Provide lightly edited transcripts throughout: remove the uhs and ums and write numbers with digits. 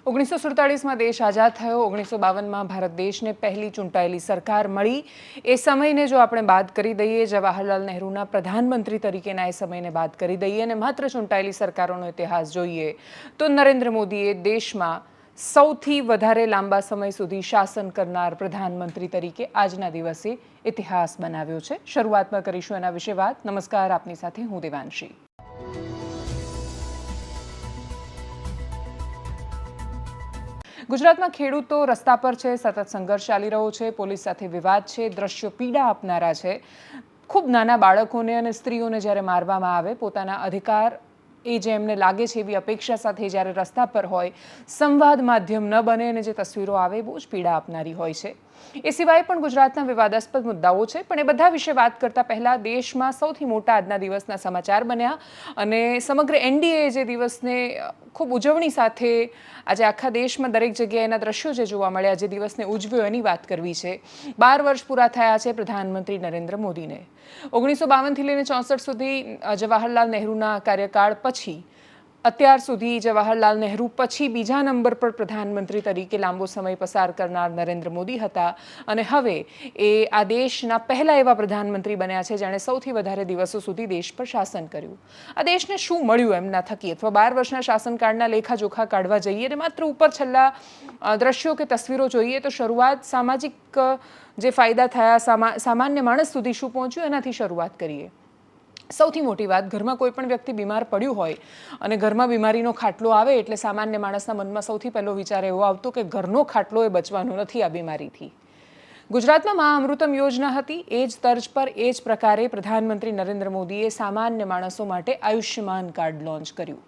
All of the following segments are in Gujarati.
1947માં દેશ આઝાદ થયો, 1952માં ભારત દેશને પહેલી ચૂંટાયેલી સરકાર મળી। એ સમયને જો આપણે બાદ કરી દઈએ, જવાહરલાલ નહેરુના પ્રધાનમંત્રી તરીકેના એ સમયને બાદ કરી દઈએ અને માત્ર ચૂંટાયેલી સરકારોનો ઇતિહાસ જોઈએ તો નરેન્દ્ર મોદીએ દેશમાં સૌથી વધારે લાંબા સમય સુધી શાસન કરનાર પ્રધાનમંત્રી તરીકે આજના દિવસે ઇતિહાસ બનાવ્યો છે। શરૂઆતમાં કરીશું એના વિશે વાત। નમસ્કાર, આપની સાથે હું દેવાંશી। ગુજરાતમાં ખેડૂતો રસ્તા પર છે, સતત સંઘર્ષ ચાલી રહ્યો છે, પોલીસ સાથે વિવાદ છે, દ્રશ્યો પીડા આપનારા છે। ખૂબ નાના બાળકોને અને સ્ત્રીઓને જ્યારે મારવામાં આવે, પોતાના અધિકાર એ જે એમને લાગે છે એવી અપેક્ષા સાથે જ્યારે રસ્તા પર હોય, સંવાદ માધ્યમ ન બને અને જે તસવીરો આવે બહુ જ પીડા આપનારી હોય છે। એ સિવાય પણ ગુજરાતના વિવાદાસ્પદ મુદ્દાઓ છે, પણ એ બધા વિશે વાત કરતા પહેલા દેશમાં સૌથી મોટા આજના દિવસના સમાચાર બન્યા અને સમગ્ર એનડીએ જે દિવસને ખૂબ ઉજવણી સાથે આજે આખા દેશમાં દરેક જગ્યાએ એના દ્રશ્યો જે જોવા મળ્યા, જે દિવસને ઉજવ્યો એની વાત કરવી છે। 12 વર્ષ પૂરા થયા છે પ્રધાનમંત્રી નરેન્દ્ર મોદીને। 1952થી લઈને 64 સુધી જવાહરલાલ નહેરુના કાર્યકાળ પછી અત્યાર સુધી જવાહરલાલ નહેરુ પછી બીજા નંબર પર પ્રધાનમંત્રી તરીકે લાંબો સમય પસાર કરનાર નરેન્દ્ર મોદી હતા અને હવે એ આ દેશના પહેલા એવા પ્રધાનમંત્રી બન્યા છે જેણે સૌથી વધારે દિવસો સુધી દેશ પર શાસન કર્યું। આ દેશને શું મળ્યું એમના થકી અથવા 12 વર્ષના શાસનકાળના લેખાજોખા કાઢવા જઈએ અને માત્ર ઉપર છેલ્લા દ્રશ્યો કે તસવીરો જોઈએ તો શરૂઆત સામાજિક જે ફાયદા થયા, સામાન્ય માણસ સુધી શું પહોંચ્યું એનાથી શરૂઆત કરીએ। સૌથી મોટી વાત, ઘરમાં કોઈ પણ વ્યક્તિ બીમાર પડ્યું હોય અને ઘરમાં બીમારીનો ખાટલો આવે એટલે સામાન્ય માણસના મનમાં સૌથી પહેલો વિચાર એવો આવતો કે ઘરનો ખાટલો એ બચવાનો નથી આ બીમારીથી। ગુજરાતમાં મા અમૃતમ યોજના હતી, એ જ તર્જ પર એ જ પ્રકારે પ્રધાનમંત્રી નરેન્દ્ર મોદીએ સામાન્ય માણસો માટે આયુષ્યમાન કાર્ડ લોન્ચ કર્યું।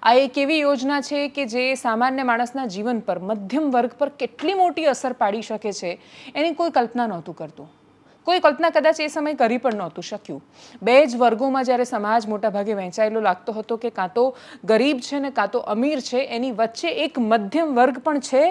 આ એક એવી યોજના છે કે જે સામાન્ય માણસના જીવન પર, મધ્યમ વર્ગ પર કેટલી મોટી અસર પાડી શકે છે એની કોઈ કલ્પના નહોતું કરતું। કોઈ કલ્પના કદાચ એ સમય કરી પણ નહોતું શક્યું। બે જ વર્ગોમાં જ્યારે સમાજ મોટાભાગે વહેંચાયેલો લાગતો હતો કે કાં તો ગરીબ છે ને કાં તો અમીર છે, એની વચ્ચે એક મધ્યમ વર્ગ પણ છે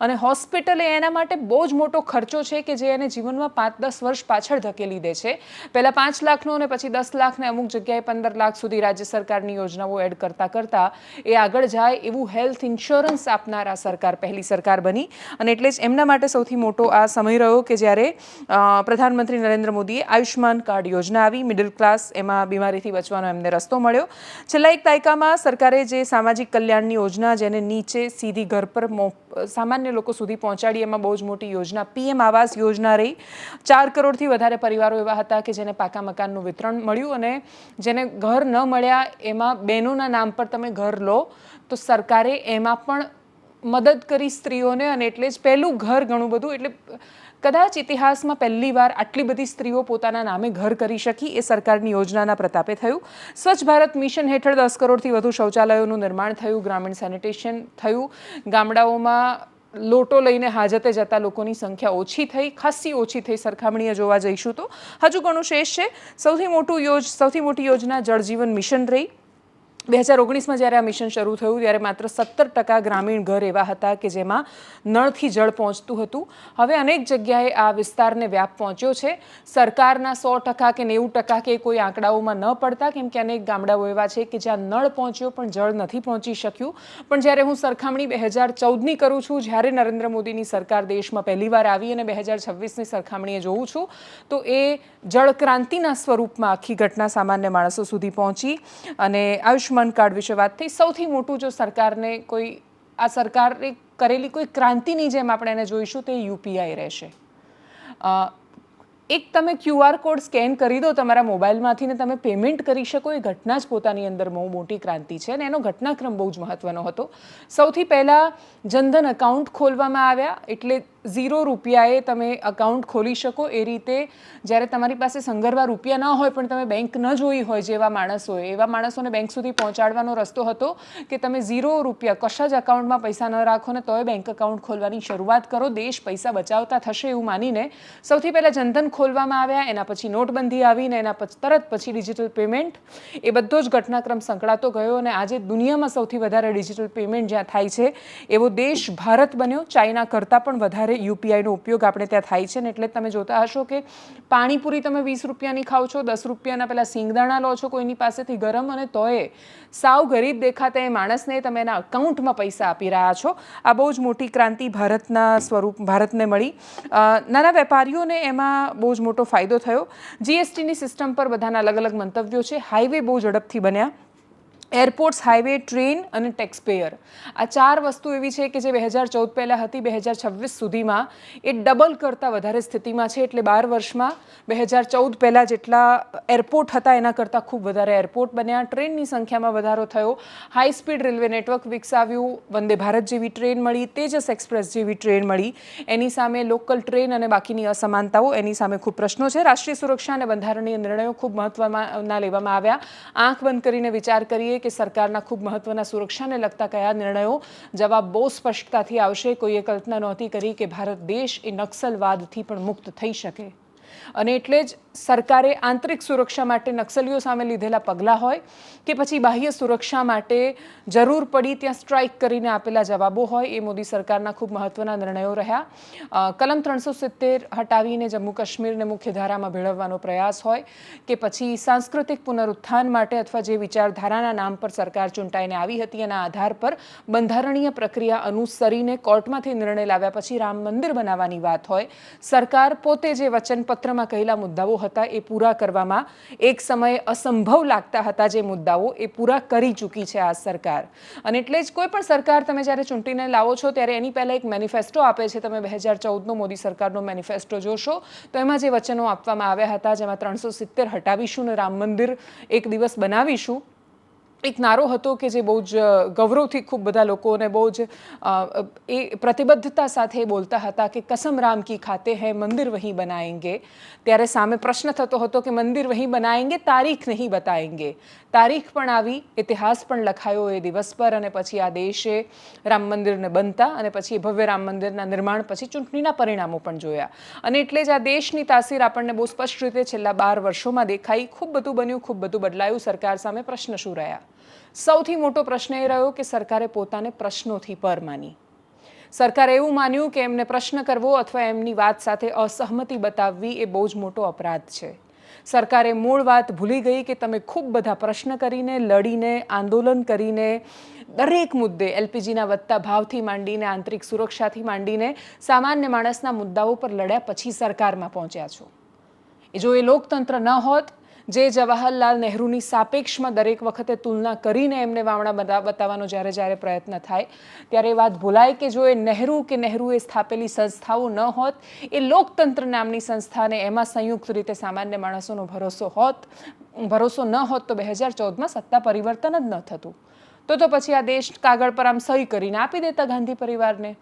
અને હોસ્પિટલ એ એના માટે બહુ જ મોટો ખર્ચો છે કે જે એને જીવનમાં 5-10 વર્ષ પાછળ ધકેલી દે છે। પહેલાં 5 લાખનો અને પછી 10 લાખને અમુક જગ્યાએ 15 લાખ સુધી રાજ્ય સરકારની યોજનાઓ એડ કરતાં એ આગળ જાય એવું હેલ્થ ઇન્સ્યોરન્સ આપનાર આ સરકાર પહેલી સરકાર બની અને એટલે જ એમના માટે સૌથી મોટો આ સમય રહ્યો કે જ્યારે પ્રધાનમંત્રી નરેન્દ્ર મોદીએ આયુષ્યમાન કાર્ડ યોજના આવી। મિડલ ક્લાસ એમાં બીમારીથી બચવાનો એમને રસ્તો મળ્યો। છેલ્લા એક દાયકામાં સરકારે જે સામાજિક કલ્યાણની યોજના જેને નીચે સીધી ઘર પર સામાન્ય લોકો સુધી પહોંચાડી, એમાં બહુ જ મોટી યોજના પીએમ આવાસ યોજના રહી। 4 કરોડથી વધારે પરિવારો એવા હતા કે જેને પાકા મકાનનું વિતરણ મળ્યું અને જેને ઘર ન મળ્યા એમાં બહેનોના નામ પર તમે ઘર લો તો સરકારે એમાં પણ મદદ કરી સ્ત્રીઓને અને એટલે જ પહેલું ઘર ઘણું બધું, એટલે કદાચ ઇતિહાસમાં પહેલીવાર આટલી બધી સ્ત્રીઓ પોતાના નામે ઘર કરી શકી એ સરકારની યોજનાના પ્રતાપે થયું। સ્વચ્છ ભારત મિશન હેઠળ 10 કરોડથી વધુ શૌચાલયોનું નિર્માણ થયું, ગ્રામીણ સેનિટેશન થયું, ગામડાઓમાં લોટો લઈને હાજતે જતા લોકોની સંખ્યા ઓછી થઈ, ખાસી ઓછી થઈ સરખામણીએ જોવા જઈશું તો હજુ ઘણું શેષ છે। સૌથી મોટી યોજના જળ જીવન મિશન રહી। 2019માં જ્યારે આ મિશન શરૂ થયું ત્યારે માત્ર 17% ગ્રામીણ ઘર એવા હતા કે જેમાં નળથી જળ પહોંચતું હતું। હવે અનેક જગ્યાએ આ વિસ્તારને વ્યાપ પહોંચ્યો છે। સરકારના 100% કે 90% કે કોઈ આંકડાઓમાં ન પડતા, કેમ કે અનેક ગામડાઓ એવા છે કે જ્યાં નળ પહોંચ્યો પણ જળ નથી પહોંચી શક્યું। પણ જ્યારે હું સરખામણી 2014ની કરું છું, જ્યારે નરેન્દ્ર મોદીની સરકાર દેશમાં પહેલીવાર આવી અને 2026ની સરખામણીએ જોઉં છું તો એ જળ ક્રાંતિના સ્વરૂપમાં આખી ઘટના સામાન્ય માણસો સુધી પહોંચી અને આયુષ્યમાન કાર્ડ વિશે વાત થઈ। સૌથી મોટું જો સરકારને કોઈ આ સરકારે કરેલી કોઈ ક્રાંતિની જેમ આપણે એને જોઈશું તો યુપીઆઈ રહેશે। એક તમે QR કોડ સ્કેન કરી દો તમારા મોબાઈલમાંથી ને તમે પેમેન્ટ કરી શકો, એ ઘટના જ પોતાની અંદર બહુ મોટી ક્રાંતિ છે અને એનો ઘટનાક્રમ બહુ જ મહત્વનો હતો। સૌથી પહેલાં જનધન એકાઉન્ટ ખોલવામાં આવ્યા, એટલે 0 રૂપિયાએ તમે એકાઉન્ટ ખોલી શકો એ રીતે। જ્યારે તમારી પાસે સંગરવા રૂપિયા ન હોય પણ તમે બેંક ન જોઈ હોય જેવા માણસોએ, એવા માણસોને બેંક સુધી પહોંચાડવાનો રસ્તો હતો કે તમે 0 રૂપિયા કશા જ એકાઉન્ટમાં પૈસા ન રાખો ને તોય બેંક એકાઉન્ટ ખોલવાની શરૂઆત કરો, દેશ પૈસા બચાવતા થશે એવું માનીને સૌથી પહેલાં જનધન ખોલવામાં આવ્યા, એના પછી નોટબંધી આવીને એના તરત પછી ડિજિટલ પેમેન્ટ, એ બધો જ ઘટનાક્રમ સંકળાતો ગયો અને આજે દુનિયામાં સૌથી વધારે ડિજિટલ પેમેન્ટ જ્યાં થાય છે એવો દેશ ભારત બન્યો. ચાઇના કરતાં પણ વધારે યુપીઆઈનો ઉપયોગ આપણે ત્યાં થાય છે ને એટલે તમે જોતા હશો કે પાણીપુરી તમે 20 રૂપિયાની ખાઓ છો, 10 રૂપિયાના પેલા સિંગદાણા લો છો કોઈની પાસેથી ગરમ, અને તોય સાવ ગરીબ દેખાતા એ માણસને તમે એના અકાઉન્ટમાં પૈસા આપી રહ્યા છો. આ બહુ જ મોટી ક્રાંતિ ભારતને મળી. નાના વેપારીઓને એમાં બહુ જ મોટો ફાયદો થયો. જીએસટીની સિસ્ટમ પર બધાના અલગ અલગ મંતવ્યો છે. હાઈવે બહુ ઝડપથી બન્યા. એરપોર્ટ્સ, હાઈવે, ટ્રેન અને ટેક્સ પેયર, આ 4 વસ્તુ એવી છે કે જે 2014 પહેલાં હતી, 2026 સુધીમાં એ ડબલ કરતાં વધારે સ્થિતિમાં છે. એટલે 12 વર્ષમાં 2014 પહેલાં જેટલા એરપોર્ટ હતા એના કરતાં ખૂબ વધારે એરપોર્ટ બન્યા. ટ્રેનની સંખ્યામાં વધારો થયો. હાઈ સ્પીડ રેલવે નેટવર્ક વિકસાવ્યું. વંદે ભારત જેવી ટ્રેન મળી, તેજસ એક્સપ્રેસ જેવી ટ્રેન મળી. એની સામે લોકલ ટ્રેન અને બાકીની અસમાનતાઓ, એની સામે ખૂબ પ્રશ્નો છે. રાષ્ટ્રીય સુરક્ષા અને બંધારણીય નિર્ણયો ખૂબ મહત્વના લેવામાં આવ્યા. આંખ બંધ કરીને વિચાર કરીએ કે સરકારના ખૂબ મહત્વના સુરક્ષાને લગતા કયા નિર્ણયો, જવાબ બહુ સ્પષ્ટતાથી આવશે. કોઈએ કલ્પના નહોતી કરી કે ભારત દેશ એ નક્સલવાદથી પણ મુક્ત થઈ શકે. અને એટલે જ સરકારે આંતરિક સુરક્ષા માટે નક્સલીઓ સામે લીધેલા પગલાં હોય કે પછી બાહ્ય સુરક્ષા માટે જરૂર પડી ત્યાં સ્ટ્રાઇક કરીને આપેલા જવાબો હોય, એ મોદી સરકારના ખૂબ મહત્વના નિર્ણયો રહ્યા. કલમ 370 હટાવીને જમ્મુ કાશ્મીરને મુખ્યધારામાં ભેળવવાનો પ્રયાસ હોય કે પછી સાંસ્કૃતિક પુનરુત્થાન માટે અથવા જે વિચારધારાના નામ પર સરકાર ચૂંટાઈને આવી હતી એના આધાર પર બંધારણીય પ્રક્રિયા અનુસરીને કોર્ટમાંથી નિર્ણય લાવ્યા પછી રામ મંદિર બનાવવાની વાત હોય, સરકાર પોતે જે વચનપત્રમાં કહેલા મુદ્દાઓ હતા એ પૂરા કરવામાં એક સમયે અસંભવ લાગતા હતા જે મુદ્દાઓ, એ પૂરા કરી ચૂકી છે આ સરકાર. અને એટલે જ કોઈ પણ સરકાર તમે જ્યારે ચૂંટીને લાવો છો ત્યારે એની પહેલાં એક મેનિફેસ્ટો આપે છે. તમે 2014નો મોદી સરકારનો મેનિફેસ્ટો જોશો તો એમાં જે વચનો આપવામાં આવ્યા હતા, જેમાં 370 હટાવીશું ને રામ મંદિર એક દિવસ બનાવીશું, એક નારો હતો કે જે બહુ જ ગૌરવથી ખૂબ બધા લોકોને બહુ જ એ પ્રતિબદ્ધતા સાથે બોલતા હતા કે કસમ રામ કી ખાતે હૈ મંદિર વહીં બનાએંગે. ત્યારે સામે પ્રશ્ન થતો હતો કે મંદિર વહીં બનાએંગે, તારીખ નહીં બતાએંગે. તારીખ પણ આવી, ઇતિહાસ પણ લખાયો એ દિવસ પર, અને પછી આ દેશે રામ મંદિરને બનતા અને પછી ભવ્ય રામ મંદિરના નિર્માણ પછી ચૂંટણીના પરિણામો પણ જોયા. અને એટલે જ આ દેશની તાસીર આપણને બહુ સ્પષ્ટ રીતે છેલ્લા 12 વર્ષોમાં દેખાઈ. ખૂબ બધું બન્યું, ખૂબ બધું બદલાયું. સરકાર સામે પ્રશ્ન શું રહ્યા? સૌથી મોટો પ્રશ્ન એ રહ્યો કે સરકારે પોતાને પ્રશ્નોથી પર માની. સરકારે એવું માન્યું કે એમને પ્રશ્ન કરવો અથવા એમની વાત સાથે અસહમતિ બતાવવી એ બહુ જ મોટો અપરાધ છે. સરકારે મૂળ વાત ભૂલી ગઈ કે તમે ખૂબ બધા પ્રશ્ન કરીને, લડીને, આંદોલન કરીને, દરેક મુદ્દે એલપીજીના વધતા ભાવથી માંડીને, આંતરિક સુરક્ષાથી માંડીને સામાન્ય માણસના મુદ્દાઓ પર લડ્યા પછી સરકારમાં પહોંચ્યા છો. જો એ લોકતંત્ર ન હોત, જે જવાહરલાલ નહેરુની સાપેક્ષમાં દરેક વખતે તુલના કરીને એમને વાવણા બતાવવાનો જ્યારે પ્રયત્ન થાય ત્યારે એ વાત ભૂલાય કે જો એ નહેરુએ સ્થાપેલી સંસ્થાઓ ન હોત, એ લોકતંત્ર નામની સંસ્થાને એમાં સંયુક્ત રીતે સામાન્ય માણસોનો ભરોસો ન હોત તો 2014માં સત્તા પરિવર્તન જ ન થતું. તો પછી આ દેશ કાગળ પર આમ સહી કરીને આપી દેતા ગાંધી પરિવારને.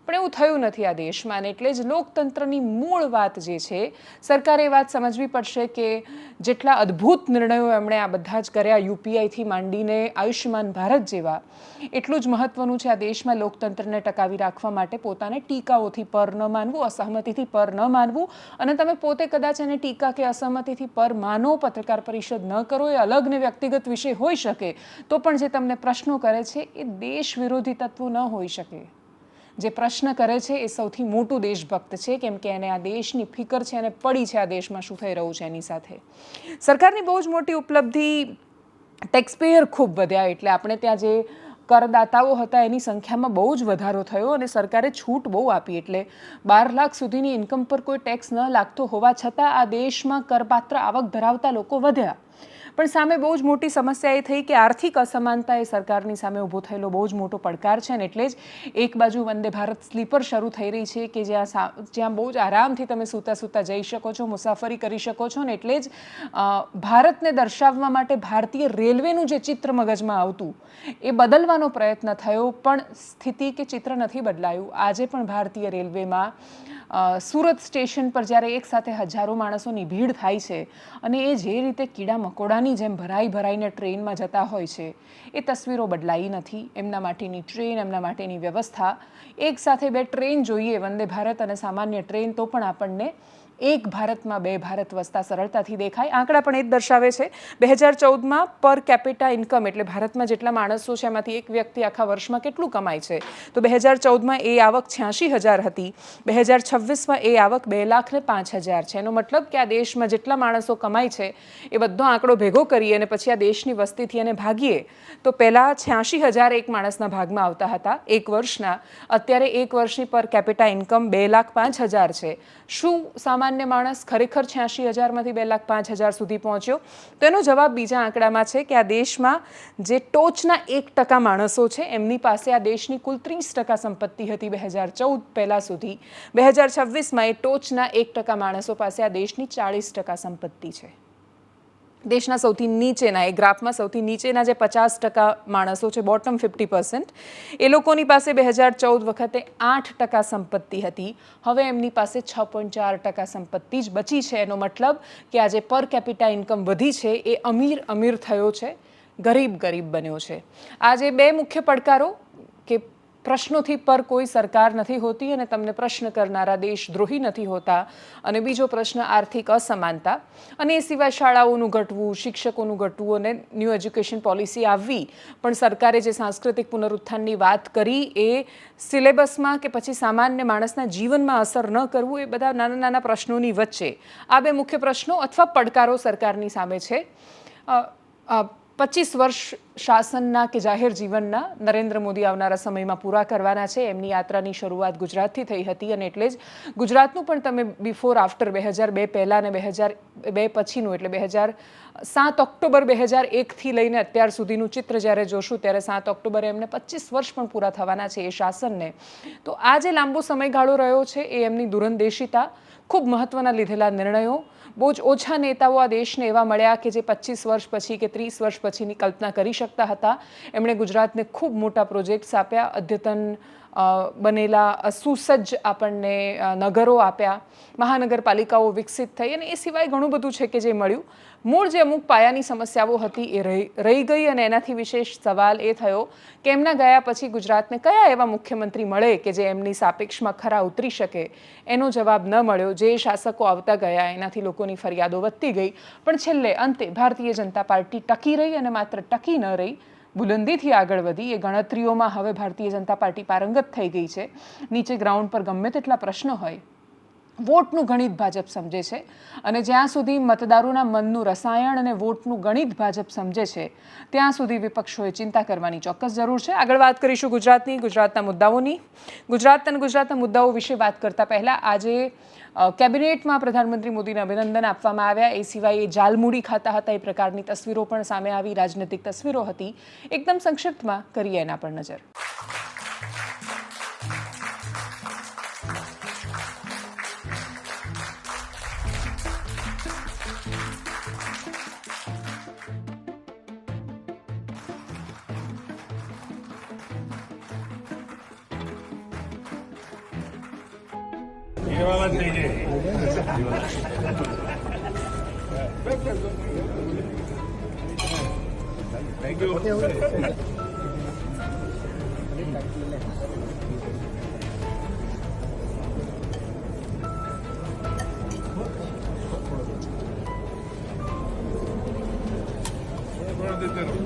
પણ એવું થયું નથી આ દેશમાં. અને એટલે જ લોકતંત્રની મૂળ વાત જે છે, સરકારે એ વાત સમજવી પડશે કે જેટલા અદ્ભુત નિર્ણયો એમણે આ બધા જ કર્યા, યુપીઆઈથી માંડીને આયુષ્યમાન ભારત જેવા, એટલું જ મહત્વનું છે આ દેશમાં લોકતંત્રને ટકાવી રાખવા માટે પોતાને ટીકાઓથી પર ન માનવું, અસહમતિથી પર ન માનવું. અને તમે પોતે કદાચ એને ટીકા કે અસહમતિથી પર માનો, પત્રકાર પરિષદ ન કરો, એ અલગ ને વ્યક્તિગત વિષય હોઈ શકે, તો પણ જે તમને પ્રશ્નો કરે છે એ દેશ વિરોધી તત્વો ન હોઈ શકે. જે પ્રશ્ન કરે છે એ સૌથી મોટું દેશભક્ત છે, કેમ કે એને આ દેશની ફિકર છે અને પડી છે આ દેશમાં શું થઈ રહ્યું છે એની સાથે. સરકારની બહુ જ મોટી ઉપલબ્ધિ, ટેક્સ પેયર ખૂબ વધ્યા. એટલે આપણે ત્યાં જે કરદાતાઓ હતા એની સંખ્યામાં બહુ જ વધારો થયો અને સરકારે છૂટ બહુ આપી. એટલે 12 લાખ સુધીની ઇન્કમ પર કોઈ ટેક્સ ન લાગતો હોવા છતાં આ દેશમાં કરપાત્ર આવક ધરાવતા લોકો વધ્યા. પણ સામે બહુ જ મોટી સમસ્યા એ થઈ કે આર્થિક અસમાનતા એ સરકારની સામે ઊભો થયેલો બહુ જ મોટો પડકાર છે. અને એટલે જ એક બાજુ વંદે ભારત સ્લીપર શરૂ થઈ રહી છે કે જ્યાં બહુ જ આરામથી તમે સૂતા જઈ શકો છો, મુસાફરી કરી શકો છો. ને એટલે જ ભારતને દર્શાવવા માટે ભારતીય રેલવેનું જે ચિત્ર મગજમાં આવતું એ બદલવાનો પ્રયત્ન થયો, પણ સ્થિતિ કે ચિત્ર નથી બદલાયું. આજે પણ ભારતીય રેલવેમાં સુરત સ્ટેશન પર જ્યારે એકસાથે હજારો માણસોની ભીડ થાય છે અને એ જે રીતે કીડા મકોડાની જેમ ભરાઈને ટ્રેનમાં જતા હોય છે, એ તસવીરો બદલાઈ નથી. એમના માટેની ટ્રેન, એમના માટેની વ્યવસ્થા, એકસાથે 2 ટ્રેન જોઈએ, વંદે ભારત અને સામાન્ય ટ્રેન, તો પણ આપણને એક ભારતમાં બે ભારત વસતા સરળતાથી દેખાય. આંકડા પણ એ જ દર્શાવે છે. 2014માં પર કેપિટા ઇન્કમ એટલે ભારતમાં જેટલા માણસો છે એમાંથી એક વ્યક્તિ આખા વર્ષમાં કેટલું કમાય છે, તો 2014માં એ આવક 86,000 હતી. 2026માં એ આવક 2,05,000 છે. એનો મતલબ કે આ દેશમાં જેટલા માણસો કમાય છે એ બધો આંકડો ભેગો કરીએ અને પછી આ દેશની વસ્તીથી એને ભાગીએ તો પહેલાં 86,000 એક માણસના ભાગમાં આવતા હતા એક વર્ષના. અત્યારે એક વર્ષની પર કેપિટા ઇન્કમ 2,05,000 છે. શું સામાન્ય માણસ ખરેખર 86,000માંથી 2,05,000 સુધી પહોંચ્યો? તો એનો જવાબ બીજા આંકડામાં છે કે આ દેશમાં જે ટોચના 1% માણસો છે એમની પાસે આ દેશની કુલ 30% સંપત્તિ હતી 2014 પહેલાં સુધી. 2026માં એ ટોચના 1% માણસો પાસે આ દેશની 40% સંપત્તિ છે. દેશના સૌથી નીચેના એ ગ્રાફમાં સૌથી નીચેના જે 50% માણસો છે, બોટમ 50%, એ લોકોની પાસે 2014 વખતે 8% સંપત્તિ હતી. હવે એમની પાસે 6.4% સંપત્તિ જ બચી છે. એનો મતલબ કે આ જે પર કેપિટા ઇન્કમ વધી છે એ અમીર થયો છે, ગરીબ બન્યો છે. આ જે બે મુખ્ય પડકારો કે પ્રશ્નોથી પર કોઈ સરકાર નથી હોતી અને તમને પ્રશ્ન કરનારા દેશદ્રોહી નથી હોતા, અને બીજો પ્રશ્ન આર્થિક અસમાનતા, અને એ સિવાય શાળાઓનું ઘટવું, શિક્ષકોનું ઘટવું અને ન્યૂ એજ્યુકેશન પોલિસી આવવી. પણ સરકારે જે સાંસ્કૃતિક પુનરુત્થાનની વાત કરી એ સિલેબસમાં કે પછી સામાન્ય માણસના જીવનમાં અસર ન કરવું, એ બધા નાના નાના પ્રશ્નોની વચ્ચે આ બે મુખ્ય પ્રશ્નો અથવા પડકારો સરકારની સામે છે. 25 વર્ષ શાસનના કે જાહેર જીવનના નરેન્દ્ર મોદી આવનારા સમયમાં પૂરા કરવાના છે. એમની યાત્રાની શરૂઆત ગુજરાતથી થઈ હતી અને એટલે જ ગુજરાતનું પણ તમે બિફોર આફ્ટર 2002 પહેલાં અને 2002 પછીનું એટલે 7 ઓક્ટોબર 2001થી લઈને અત્યાર સુધીનું ચિત્ર જ્યારે જોશું ત્યારે 7 ઓક્ટોબરે એમને 25 વર્ષ પણ પૂરા થવાના છે એ શાસનને. તો આ જે લાંબો સમયગાળો રહ્યો છે એ એમની દૂરંદેશિતા, ખૂબ મહત્ત્વના લીધેલા નિર્ણયો, બહુ જ ઓછા નેતાઓ આ દેશને એવા મળ્યા કે જે 25 વર્ષ પછી કે 30 વર્ષ પછીની કલ્પના કરી શકતા હતા. એમણે ગુજરાતને ખૂબ મોટા પ્રોજેક્ટ્સ આપ્યા, અદ્યતન બનેલા સુસજ્જ આપણને નગરો આપ્યા, મહાનગરપાલિકાઓ વિકસિત થઈ, અને એ સિવાય ઘણું બધું છે કે જે મળ્યું. મૂળ જે અમુક પાયાની સમસ્યાઓ હતી એ રહી ગઈ, અને એનાથી વિશેષ સવાલ એ થયો કે એમના ગયા પછી ગુજરાતને કયા એવા મુખ્યમંત્રી મળે કે જે એમની સાપેક્ષમાં ખરા ઉતરી શકે. એનો જવાબ ન મળ્યો. જે શાસકો આવતા ગયા એનાથી લોકોની ફરિયાદો વધતી ગઈ, પણ છેલ્લે અંતે ભારતીય જનતા પાર્ટી ટકી રહી, અને માત્ર ટકી ન રહી, બુલંદીથી આગળ વધી. એ ગણતરીઓમાં હવે ભારતીય જનતા પાર્ટી પારંગત થઈ ગઈ છે. નીચે ગ્રાઉન્ડ પર ગમે તેટલા પ્રશ્નો હોય, વોટનું ગણિત ભાજપ સમજે છે, અને જ્યાં સુધી મતદારોના મનનું રસાયણ અને વોટનું ગણિત ભાજપ સમજે છે ત્યાં સુધી વિપક્ષોએ ચિંતા કરવાની ચોક્કસ જરૂર છે. આગળ વાત કરીશું ગુજરાતના મુદ્દાઓની. ગુજરાતના મુદ્દાઓ વિશે વાત કરતા પહેલાં આજે કેબિનેટમાં પ્રધાનમંત્રી મોદીને અભિનંદન આપવામાં આવ્યા. એ સિવાય એ જાલમૂડી ખાતા હતા એ પ્રકારની તસવીરો પણ સામે આવી, રાજનૈતિક તસવીરો હતી. એકદમ સંક્ષિપ્તમાં કરીએ એના પર નજર. ये वाला चाहिए। Thank you. देते रहो।